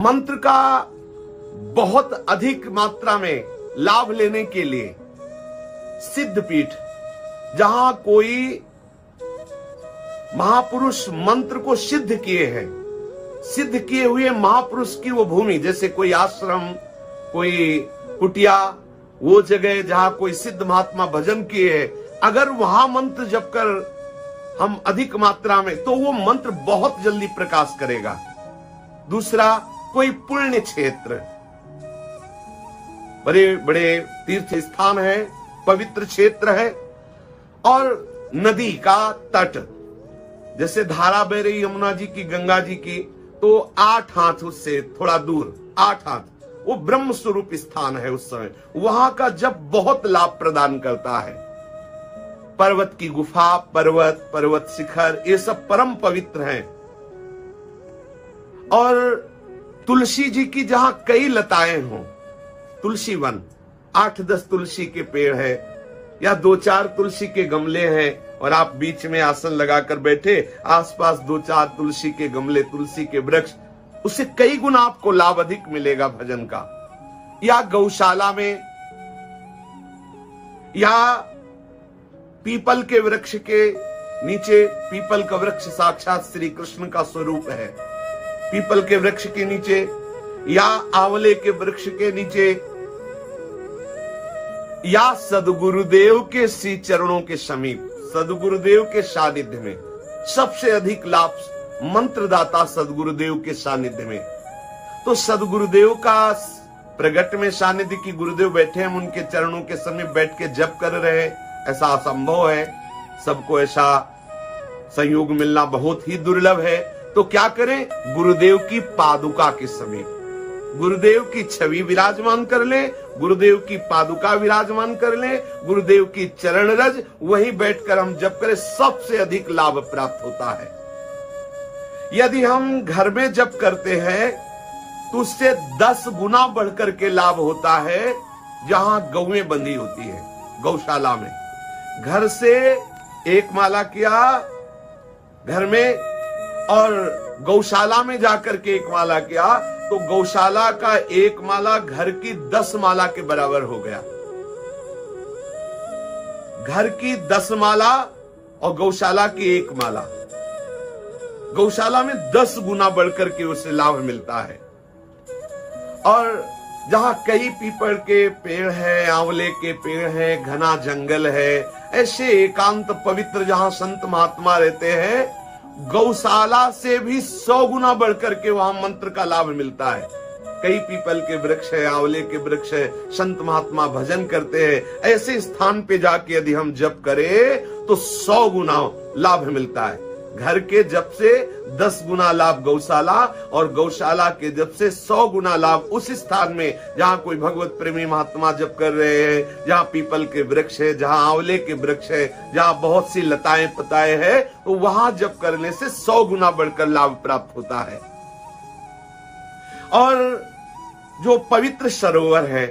मंत्र का बहुत अधिक मात्रा में लाभ लेने के लिए सिद्ध पीठ, जहां कोई महापुरुष मंत्र को सिद्ध किए हैं, सिद्ध किए हुए महापुरुष की वो भूमि, जैसे कोई आश्रम, कोई कुटिया, वो जगह जहां कोई सिद्ध महात्मा भजन किए हैं, अगर वहां मंत्र जप कर हम अधिक मात्रा में, तो वो मंत्र बहुत जल्दी प्रकाश करेगा। दूसरा, कोई पुण्य क्षेत्र, बड़े बड़े तीर्थ स्थान है, पवित्र क्षेत्र है, और नदी का तट, जैसे धारा बह रही यमुना जी की, गंगा जी की, तो 8 हाथ उससे थोड़ा दूर, 8 हाथ, वो ब्रह्म स्वरूप स्थान है। उस समय वहां का जब बहुत लाभ प्रदान करता है। पर्वत की गुफा, पर्वत शिखर, ये सब परम पवित्र हैं। और तुलसी जी की जहां कई लताएं हों, तुलसी वन, 8-10 तुलसी के पेड़ है, या 2-4 तुलसी के गमले हैं, और आप बीच में आसन लगाकर बैठे, आसपास 2-4 तुलसी के गमले, तुलसी के वृक्ष, उससे कई गुना आपको लाभ अधिक मिलेगा भजन का। या गौशाला में, या पीपल के वृक्ष के नीचे, पीपल का वृक्ष साक्षात श्री कृष्ण का स्वरूप है, पीपल के वृक्ष के नीचे, या आंवले के वृक्ष के नीचे, या सदगुरुदेव के श्री चरणों के समीप, सदगुरुदेव के सानिध्य में सबसे अधिक लाभ मंत्रदाता सदगुरुदेव के सानिध्य में। तो सदगुरुदेव का प्रगट में सानिध्य की, गुरुदेव बैठे हैं, उनके चरणों के समीप बैठ के जप कर रहे, ऐसा असंभव है, सबको ऐसा संयोग मिलना बहुत ही दुर्लभ है। तो क्या करें, गुरुदेव की पादुका के समीप गुरुदेव की छवि विराजमान कर ले, गुरुदेव की पादुका विराजमान कर ले, गुरुदेव की चरण रज, वहीं बैठकर हम जप करें, सबसे अधिक लाभ प्राप्त होता है। यदि हम घर में जप करते हैं तो उससे 10 गुना बढ़कर के लाभ होता है जहां गौएं बंधी होती है, गौशाला में। घर से 1 माला किया घर में, और गौशाला में जाकर के 1 माला किया, तो गौशाला का 1 माला घर की 10 माला के बराबर हो गया। घर की 10 माला और गौशाला की 1 माला, गौशाला में 10 गुना बढ़कर के उससे लाभ मिलता है। और जहां कई पीपल के पेड़ है, आंवले के पेड़ है, घना जंगल है, ऐसे एकांत पवित्र जहां संत महात्मा रहते हैं, गौशाला से भी 100 गुना बढ़कर के वहां मंत्र का लाभ मिलता है। कई पीपल के वृक्ष है, आंवले के वृक्ष है, संत महात्मा भजन करते हैं, ऐसे स्थान पे जाके यदि हम जप करें तो 100 गुना लाभ मिलता है। घर के जप से 10 गुना लाभ गौशाला, और गौशाला के जप से 100 गुना लाभ उस स्थान में जहां कोई भगवत प्रेमी महात्मा जप कर रहे हैं, जहां पीपल के वृक्ष है, जहां आंवले के वृक्ष है, जहां बहुत सी लताएं पताएं हैं, तो वहां जप करने से 100 गुना बढ़कर लाभ प्राप्त होता है। और जो पवित्र सरोवर है,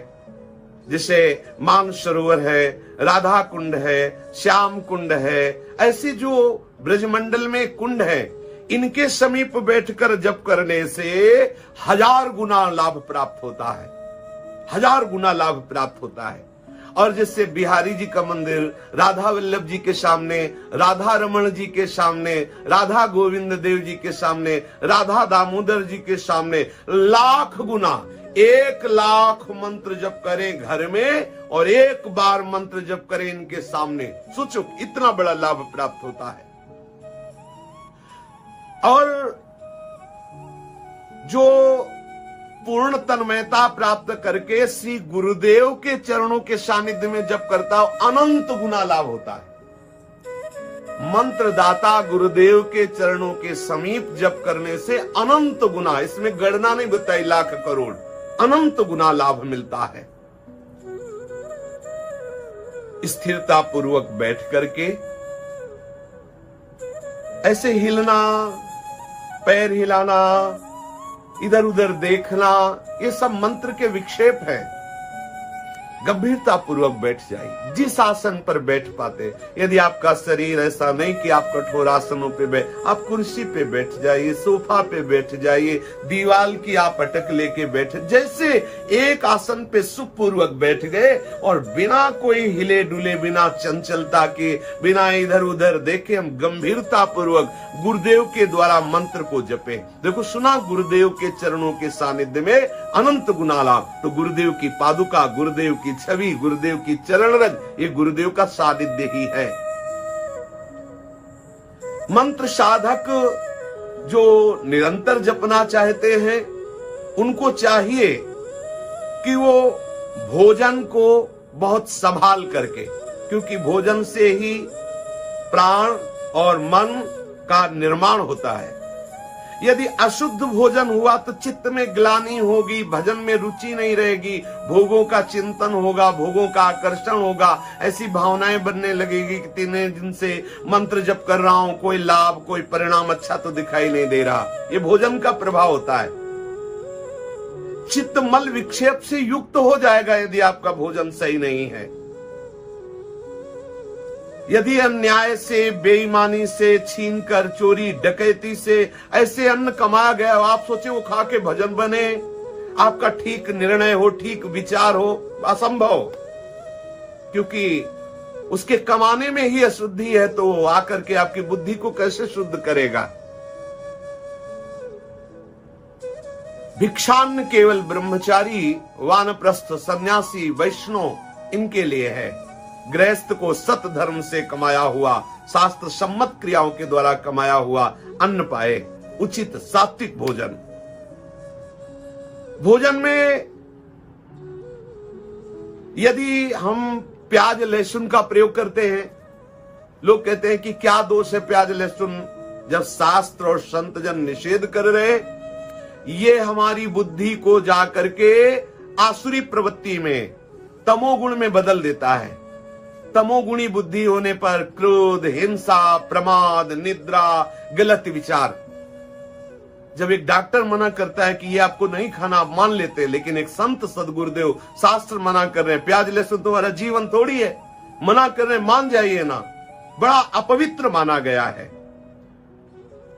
जैसे मान सरोवर है, राधा कुंड है, श्याम कुंड है, ऐसे जो ब्रजमंडल में कुंड है, इनके समीप बैठकर जप करने से 1000 गुना लाभ प्राप्त होता है, 1000 गुना लाभ प्राप्त होता है। और जैसे बिहारी जी का मंदिर, राधा वल्लभ जी के सामने, राधा रमण जी के सामने, राधा गोविंद देव जी के सामने, राधा दामोदर जी के सामने 1,00,000 गुना, 1,00,000 मंत्र जप करें घर में, और 1 बार मंत्र जप करें इनके सामने, सोचो इतना बड़ा लाभ प्राप्त होता है। और जो पूर्ण तन्मयता प्राप्त करके श्री गुरुदेव के चरणों के सानिध्य में जप करता हो, अनंत गुना लाभ होता है। मंत्रदाता गुरुदेव के चरणों के समीप जप करने से अनंत गुना, इसमें गणना नहीं बताई, लाख करोड़, अनंत गुना लाभ मिलता है। स्थिरता पूर्वक बैठ करके ऐसे हिलना, पैर हिलाना, इधर उधर देखना, ये सब मंत्र के विक्षेप है। गंभीरता पूर्वक बैठ जाइए, जिस आसन पर बैठ पाते। यदि आपका शरीर ऐसा नहीं कि आप कठोर आसनों पे बैठ, आप कुर्सी पे बैठ जाइए, सोफा पे बैठ जाइए, दीवार की आप अटक लेके बैठ, जैसे एक आसन पे सुखपूर्वक बैठ गए और बिना कोई हिले डुले, बिना चंचलता के, बिना इधर उधर देखे हम गंभीरता पूर्वक गुरुदेव के द्वारा मंत्र को जपे। देखो, सुना गुरुदेव के चरणों के सानिध्य में अनंत गुणालाभ। तो गुरुदेव की पादुका, गुरुदेव की छवि, गुरुदेव की चरण रज, ये गुरुदेव का सानिध्य ही है। मंत्र साधक जो निरंतर जपना चाहते हैं, उनको चाहिए कि वो भोजन को बहुत संभाल करके, क्योंकि भोजन से ही प्राण और मन का निर्माण होता है। यदि अशुद्ध भोजन हुआ तो चित्त में ग्लानि होगी, भजन में रुचि नहीं रहेगी, भोगों का चिंतन होगा, भोगों का आकर्षण होगा, ऐसी भावनाएं बनने लगेगी कि 3 दिन से मंत्र जप कर रहा हूं, कोई लाभ, कोई परिणाम अच्छा तो दिखाई नहीं दे रहा। ये भोजन का प्रभाव होता है। चित्त मल विक्षेप से युक्त हो जाएगा यदि आपका भोजन सही नहीं है। यदि अन्याय से, बेईमानी से, छीनकर, चोरी डकैती से ऐसे अन्न कमाया गया, आप सोचे वो खा के भजन बने, आपका ठीक निर्णय हो, ठीक विचार हो, असंभव। क्योंकि उसके कमाने में ही अशुद्धि है, तो वो आकर के आपकी बुद्धि को कैसे शुद्ध करेगा। भिक्षान्न केवल ब्रह्मचारी, वानप्रस्थ, सन्यासी, वैष्णव इनके लिए है। गृहस्थ को सत धर्म से कमाया हुआ, शास्त्र सम्मत क्रियाओं के द्वारा कमाया हुआ अन्न पाए, उचित सात्विक भोजन। भोजन में यदि हम प्याज लहसुन का प्रयोग करते हैं, लोग कहते हैं कि क्या दोष है प्याज लहसुन, जब शास्त्र और संत जन निषेध कर रहे, ये हमारी बुद्धि को जाकर के आसुरी प्रवृत्ति में, तमोगुण में बदल देता है। तमोगुणी बुद्धि होने पर क्रोध, हिंसा, प्रमाद, निद्रा, गलत विचार। जब एक डॉक्टर मना करता है कि ये आपको नहीं खाना, आप मान लेते, लेकिन एक संत सदगुरुदेव शास्त्र मना कर रहे हैं, प्याज लहसुन तुम्हारा जीवन थोड़ी है, मना कर रहे हैं, मान जाइए ना, बड़ा अपवित्र माना गया है।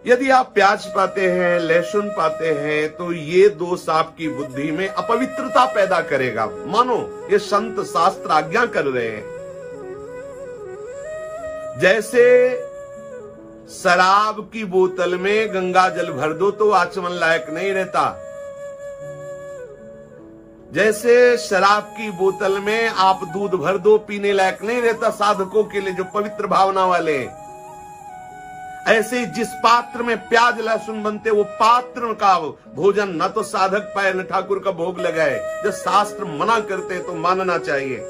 यदि आप प्याज पाते हैं, लहसुन पाते हैं, तो ये दोष आपकी बुद्धि में अपवित्रता पैदा करेगा। मानो ये संत शास्त्र आज्ञा कर रहे हैं। जैसे शराब की बोतल में गंगा जल भर दो तो आचमन लायक नहीं रहता, जैसे शराब की बोतल में आप दूध भर दो पीने लायक नहीं रहता साधकों के लिए जो पवित्र भावना वाले, ऐसे ही जिस पात्र में प्याज लहसुन बनते वो पात्र का भोजन न तो साधक पाए न ठाकुर का भोग लगाए। जब शास्त्र मना करते तो मानना चाहिए,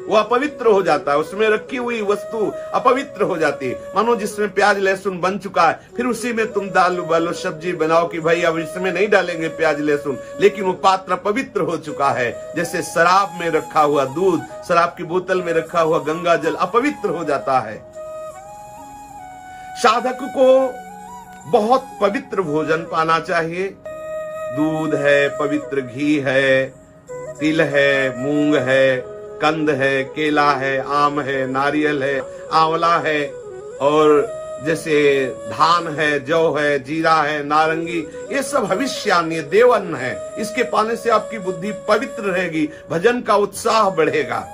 वो अपवित्र हो जाता है, उसमें रखी हुई वस्तु अपवित्र हो जाती है। मानो जिसमें प्याज लहसुन बन चुका है, फिर उसी में तुम दाल उबालो, सब्जी बनाओ कि भाई अब इसमें नहीं डालेंगे प्याज लहसुन, लेकिन वो पात्र पवित्र हो चुका है। जैसे शराब में रखा हुआ दूध, शराब की बोतल में रखा हुआ गंगा जल अपवित्र हो जाता है। साधक को बहुत पवित्र भोजन पाना चाहिए। दूध है, पवित्र घी है, तिल है, मूंग है, कंद है, केला है, आम है, नारियल है, आंवला है, और जैसे धान है, जौ है, जीरा है, नारंगी, ये सब भविष्यान्य देवन है। इसके पाने से आपकी बुद्धि पवित्र रहेगी, भजन का उत्साह बढ़ेगा।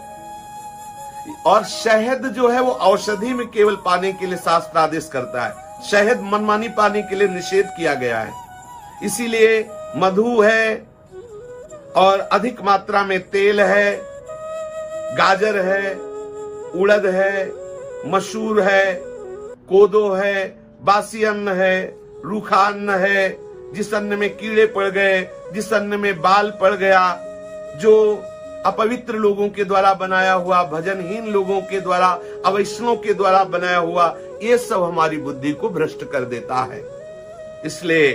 और शहद जो है वो औषधि में केवल पाने के लिए शास्त्र आदेश करता है, शहद मनमानी पाने के लिए निषेध किया गया है। इसीलिए मधु है और अधिक मात्रा में तेल है, गाजर है, उड़द है, मसूर है, कोदो है, बासी अन्न है, रूखा अन्न है, जिस अन्न में कीड़े पड़ गए, जिस अन्न में बाल पड़ गया, जो अपवित्र लोगों के द्वारा बनाया हुआ, भजनहीन लोगों के द्वारा, अवैष्णव के द्वारा बनाया हुआ, ये सब हमारी बुद्धि को भ्रष्ट कर देता है। इसलिए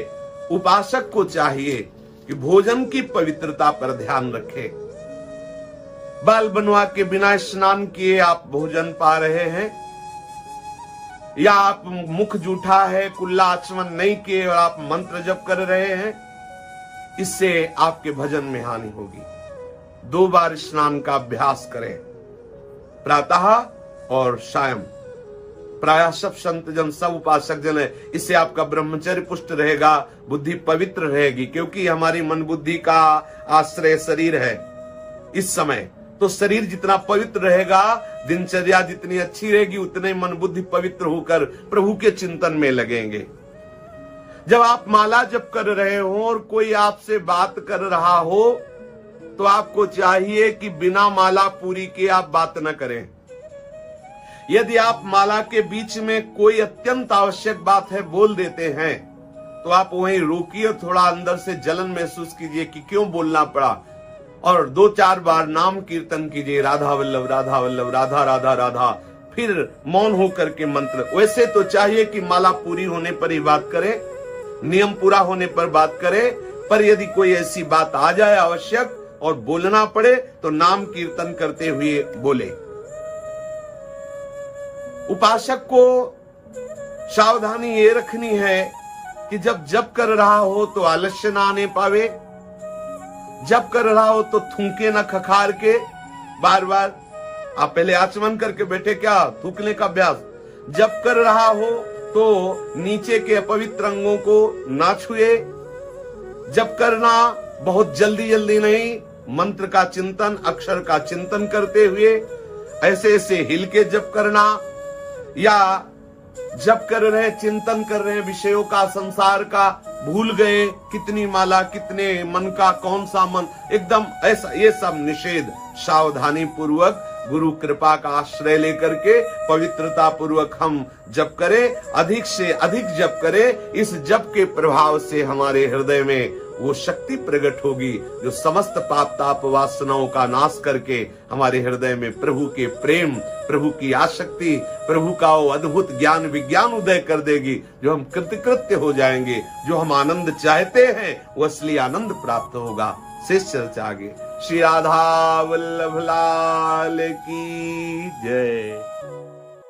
उपासक को चाहिए कि भोजन की पवित्रता पर ध्यान रखे। बाल बनवा के बिना स्नान किए आप भोजन पा रहे हैं, या आप मुख जूठा है, कुल्ला आचमन नहीं किए और आप मंत्र जप कर रहे हैं, इससे आपके भजन में हानि होगी। 2 बार स्नान का अभ्यास करें, प्रातः और सायं। प्रायः सब संत जन, सब उपासक जन है, इससे आपका ब्रह्मचर्य पुष्ट रहेगा, बुद्धि पवित्र रहेगी, क्योंकि हमारी मन बुद्धि का आश्रय शरीर है इस समय। तो शरीर जितना पवित्र रहेगा, दिनचर्या जितनी अच्छी रहेगी, उतने मन बुद्धि पवित्र होकर प्रभु के चिंतन में लगेंगे। जब आप माला जप कर रहे हो और कोई आपसे बात कर रहा हो, तो आपको चाहिए कि बिना माला पूरी किए आप बात न करें। यदि आप माला के बीच में कोई अत्यंत आवश्यक बात है बोल देते हैं, तो आप वहीं रोकिए, थोड़ा अंदर से जलन महसूस कीजिए कि क्यों बोलना पड़ा, और 2-4 बार नाम कीर्तन कीजिए, राधा वल्लभ राधा वल्लभ, राधा राधा राधा, फिर मौन होकर के मंत्र। वैसे तो चाहिए कि माला पूरी होने पर ही बात करें, नियम पूरा होने पर बात करें, पर यदि कोई ऐसी बात आ जाए आवश्यक और बोलना पड़े, तो नाम कीर्तन करते हुए बोले। उपासक को सावधानी ये रखनी है कि जब जप कर रहा हो तो आलस्य ना आने पावे, जप कर रहा हो तो थूके ना खखार के बार बार। आप पहले आचमन करके बैठे, क्या थूकने का अभ्यास। जप कर रहा हो तो नीचे के अपवित्र अंगों को ना छुए। जप करना बहुत जल्दी जल्दी नहीं, मंत्र का चिंतन, अक्षर का चिंतन करते हुए ऐसे ऐसे हिल के जप करना, या जप कर रहे, चिंतन कर रहे विषयों का, संसार का, भूल गए कितनी माला, कितने मन का कौन सा मन, एकदम ऐसा, ये सब निषेध। सावधानी पूर्वक गुरु कृपा का आश्रय लेकर के पवित्रता पूर्वक हम जप करें, अधिक से अधिक जप करें। इस जप के प्रभाव से हमारे हृदय में वो शक्ति प्रकट होगी जो समस्त पाप ताप वासनाओं का नाश करके हमारे हृदय में प्रभु के प्रेम, प्रभु की आसक्ति, प्रभु का वो अद्भुत ज्ञान विज्ञान उदय कर देगी, जो हम कृतकृत्य हो जाएंगे। जो हम आनंद चाहते हैं वो असली आनंद प्राप्त होगा। शेष चर्चा आगे। श्री राधा वल्लभ लाल की जय।